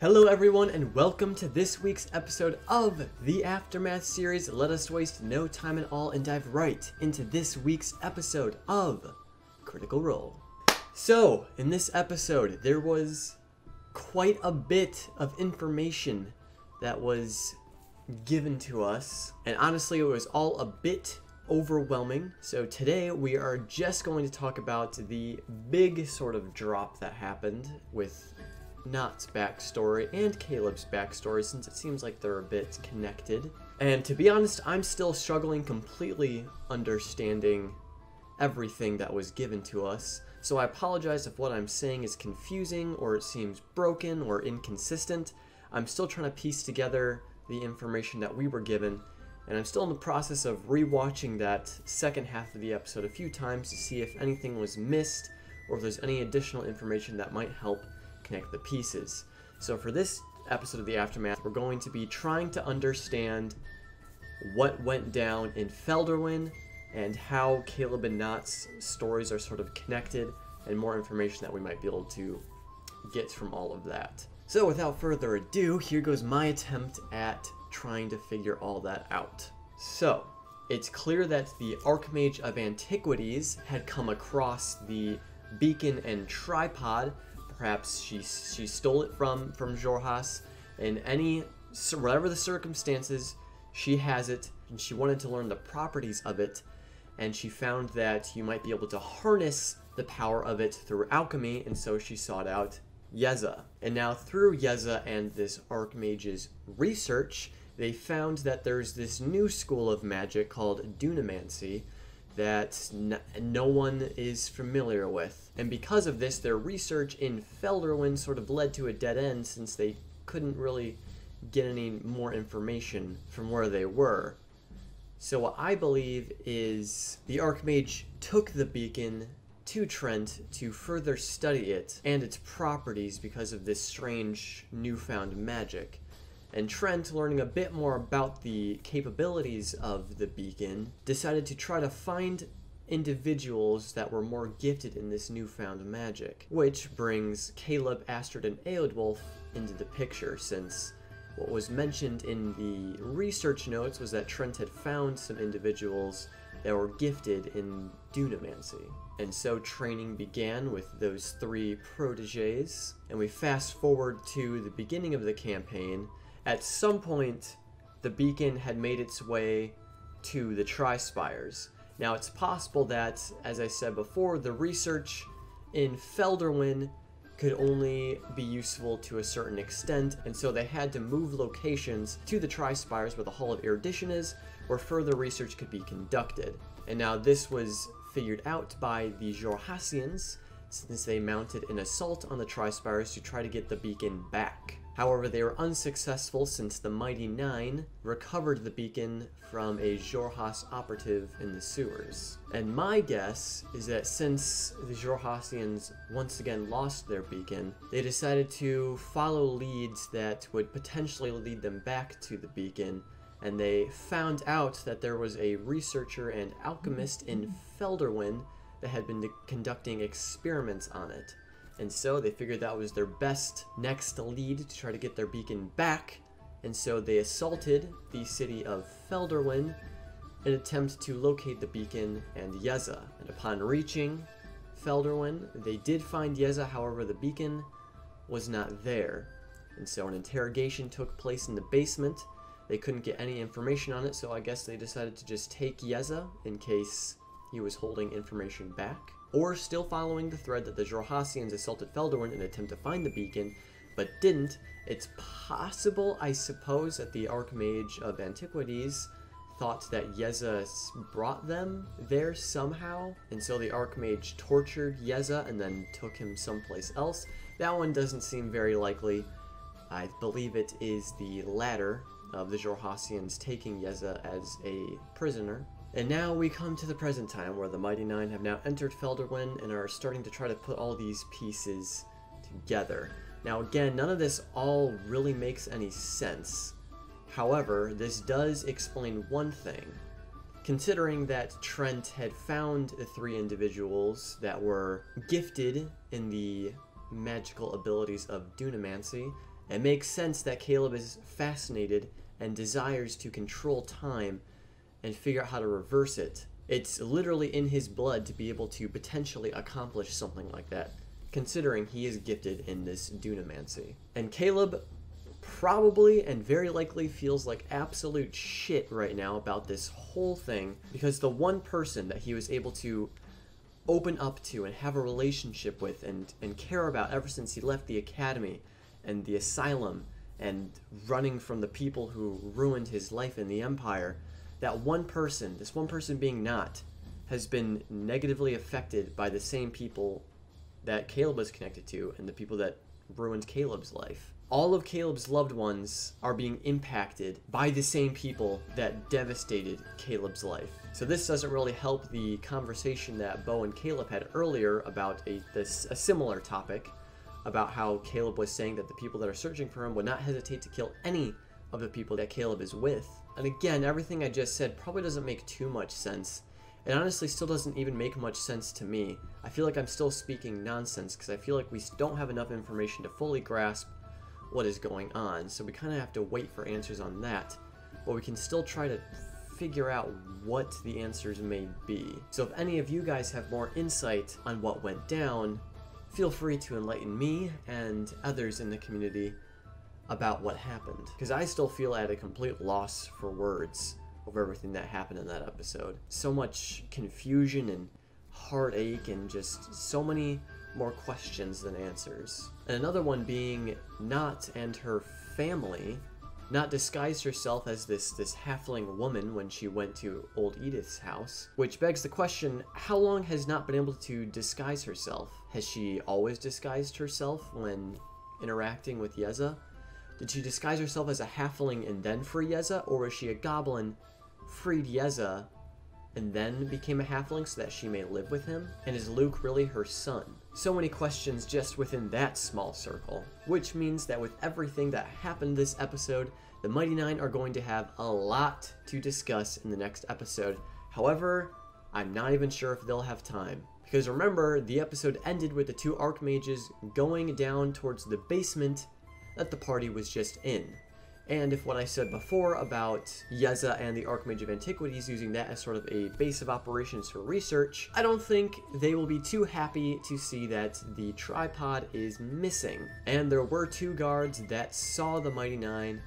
Hello everyone and welcome to this week's episode of the Aftermath series. Let us waste no time at all and dive right into this week's episode of Critical Role. So, in this episode, there was quite a bit of information that was given to us, and honestly it was all a bit overwhelming. So today we are just going to talk about the big sort of drop that happened with Nott's backstory and Caleb's backstory, since it seems like they're a bit connected. And to be honest, I'm still struggling completely understanding everything that was given to us, so I apologize if what I'm saying is confusing or it seems broken or inconsistent. I'm still trying to piece together the information that we were given, and I'm still in the process of rewatching that second half of the episode a few times to see if anything was missed or if there's any additional information that might help connect the pieces. So for this episode of the Aftermath, we're going to be trying to understand what went down in Felderwin and how Caleb and Nott's stories are sort of connected, and more information that we might be able to get from all of that. So without further ado, here goes my attempt at trying to figure all that out. So it's clear that the Archmage of Antiquities had come across the beacon and tripod. Perhaps she stole it from Xhorhas. In whatever the circumstances, she has it, and she wanted to learn the properties of it, and she found that you might be able to harness the power of it through alchemy, and so she sought out Yeza. And now through Yeza and this Archmage's research, they found that there's this new school of magic called dunamancy that no one is familiar with. And because of this, their research in Felderwin sort of led to a dead end, since they couldn't really get any more information from where they were. So what I believe is the Archmage took the beacon to Trent to further study it and its properties because of this strange newfound magic. And Trent, learning a bit more about the capabilities of the beacon, decided to try to find individuals that were more gifted in this newfound magic, which brings Caleb, Astrid, and Eodwulf into the picture, since what was mentioned in the research notes was that Trent had found some individuals that were gifted in dunamancy. And so training began with those three proteges, and we fast forward to the beginning of the campaign. At some point, the beacon had made its way to the Tri-Spires. Now, it's possible that, as I said before, the research in Felderwin could only be useful to a certain extent, and so they had to move locations to the Tri-Spires, where the Hall of Erudition is, where further research could be conducted. And now this was figured out by the Xhorhasians, since they mounted an assault on the Tri-Spires to try to get the beacon back. However, they were unsuccessful, since the Mighty Nine recovered the beacon from a Xhorhas operative in the sewers. And my guess is that since the Xhorhasians once again lost their beacon, they decided to follow leads that would potentially lead them back to the beacon, and they found out that there was a researcher and alchemist in Felderwin that had been conducting experiments on it. And so they figured that was their best next lead to try to get their beacon back, and so they assaulted the city of Felderwin in an attempt to locate the beacon and Yeza. And upon reaching Felderwin, they did find Yeza, however the beacon was not there. And so an interrogation took place in the basement. They couldn't get any information on it, so I guess they decided to just take Yeza in case he was holding information back. Or still following the thread that the Xhorhasians assaulted Felderwin in an attempt to find the beacon, but didn't. It's possible, I suppose, that the Archmage of Antiquities thought that Yeza brought them there somehow, and so the Archmage tortured Yeza and then took him someplace else. That one doesn't seem very likely. I believe it is the latter of the Xhorhasians taking Yeza as a prisoner. And now we come to the present time, where the Mighty Nine have now entered Felderwin and are starting to try to put all these pieces together. Now again, none of this all really makes any sense. However, this does explain one thing. Considering that Trent had found the three individuals that were gifted in the magical abilities of dunamancy, It makes sense that Caleb is fascinated and desires to control time and figure out how to reverse it. It's literally in his blood to be able to potentially accomplish something like that, considering he is gifted in this dunamancy. And Caleb probably and very likely feels like absolute shit right now about this whole thing, because the one person that he was able to open up to and have a relationship with and care about ever since he left the academy and the asylum and running from the people who ruined his life in the Empire, that one person, this one person being Nott, has been negatively affected by the same people that Caleb was connected to and the people that ruined Caleb's life. All of Caleb's loved ones are being impacted by the same people that devastated Caleb's life. So this doesn't really help the conversation that Bo and Caleb had earlier about a similar topic, about how Caleb was saying that the people that are searching for him would not hesitate to kill any of the people that Caleb is with. And again, everything I just said probably doesn't make too much sense. It honestly still doesn't even make much sense to me. I feel like I'm still speaking nonsense because I feel like we don't have enough information to fully grasp what is going on, so we kind of have to wait for answers on that, but we can still try to figure out what the answers may be. So if any of you guys have more insight on what went down, feel free to enlighten me and others in the community about what happened, because I still feel at a complete loss for words over everything that happened in that episode. So much confusion and heartache and just so many more questions than answers. And another one being Nott and her family. Nott disguised herself as this halfling woman when she went to old Edith's house, which begs the question, how long has Nott been able to disguise herself? Has she always disguised herself when interacting with Yeza? Did she disguise herself as a halfling and then free Yeza, or was she a goblin, freed Yeza, and then became a halfling so that she may live with him? And is Luke really her son? So many questions just within that small circle, which means that with everything that happened this episode, the Mighty Nine are going to have a lot to discuss in the next episode. However, I'm not even sure if they'll have time. Because remember, the episode ended with the two archmages going down towards the basement that the party was just in. And if what I said before about Yeza and the Archmage of Antiquities using that as sort of a base of operations for research, I don't think they will be too happy to see that the tripod is missing. And there were two guards that saw the Mighty Nine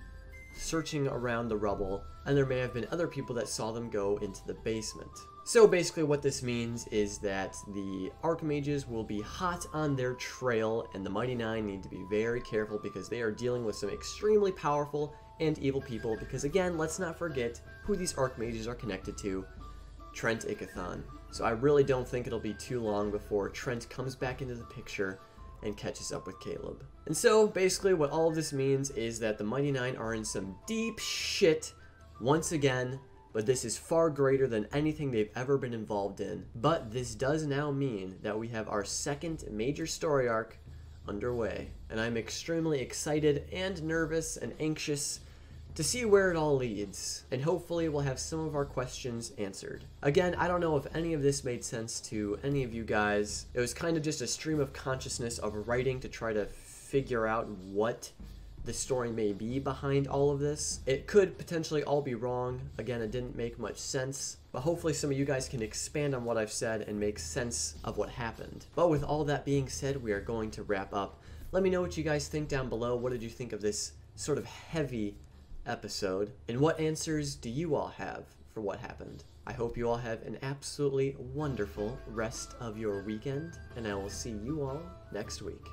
searching around the rubble, and there may have been other people that saw them go into the basement. So basically what this means is that the Archmages will be hot on their trail, and the Mighty Nine need to be very careful because they are dealing with some extremely powerful and evil people, because again, let's not forget who these Archmages are connected to, Trent Ickathon. So I really don't think it'll be too long before Trent comes back into the picture and catches up with Caleb. And so basically what all of this means is that the Mighty Nine are in some deep shit once again, but this is far greater than anything they've ever been involved in. But this does now mean that we have our second major story arc underway, and I'm extremely excited and nervous and anxious to see where it all leads, and hopefully we'll have some of our questions answered. Again, I don't know if any of this made sense to any of you guys. It was kind of just a stream of consciousness of writing to try to figure out what the story may be behind all of this. It could potentially all be wrong. Again, it didn't make much sense, but hopefully some of you guys can expand on what I've said and make sense of what happened. But with all that being said, we are going to wrap up. Let me know what you guys think down below. What did you think of this sort of heavy episode? And what answers do you all have for what happened? I hope you all have an absolutely wonderful rest of your weekend, and I will see you all next week.